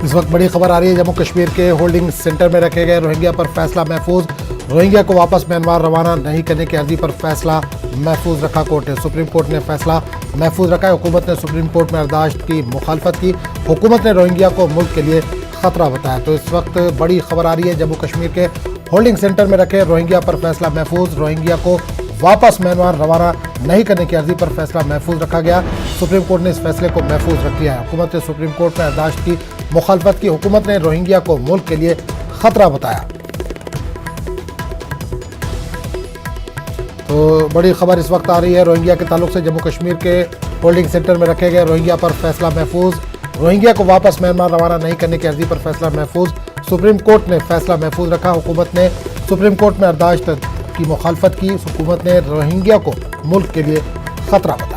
इस वक्त बड़ी खबर आ रही है, जम्मू कश्मीर के होल्डिंग सेंटर में रखे गए रोहिंग्या पर फैसला महफूज। रोहिंग्या को वापस म्यांमार रवाना नहीं करने की अर्जी पर फैसला महफूज रखा कोर्ट ने। सुप्रीम कोर्ट ने फैसला महफूज रखा है। हुकूमत ने सुप्रीम कोर्ट में अर्दाश्त की मुखालफत की। हुकूमत ने रोहिंग्या को मुल्क के लिए खतरा बताया। तो इस वक्त बड़ी खबर आ रही है, जम्मू कश्मीर के होल्डिंग सेंटर में रखे रोहिंग्या पर फैसला महफूज। रोहिंग्या को वापस म्यांमार रवाना नहीं करने की अर्जी पर फैसला महफूज रखा गया। सुप्रीम कोर्ट ने इस फैसले को महफूज रख लिया है। हुकूमत ने सुप्रीम कोर्ट में अर्दाश्त की मुखालफत की। हुकूमत ने रोहिंग्या को मुल्क के लिए खतरा बताया। तो बड़ी खबर इस वक्त आ रही है रोहिंग्या के ताल्लुक से। जम्मू कश्मीर के होल्डिंग सेंटर में रखे गए रोहिंग्या पर फैसला महफूज। रोहिंग्या को वापस म्यांमार रवाना नहीं करने की अर्जी पर फैसला महफूज। सुप्रीम कोर्ट ने फैसला महफूज रखा। हुकूमत ने सुप्रीम कोर्ट में अर्दाश्त की मुखालफत की। हुकूमत ने रोहिंग्या को मुल्क के लिए खतरा बताया।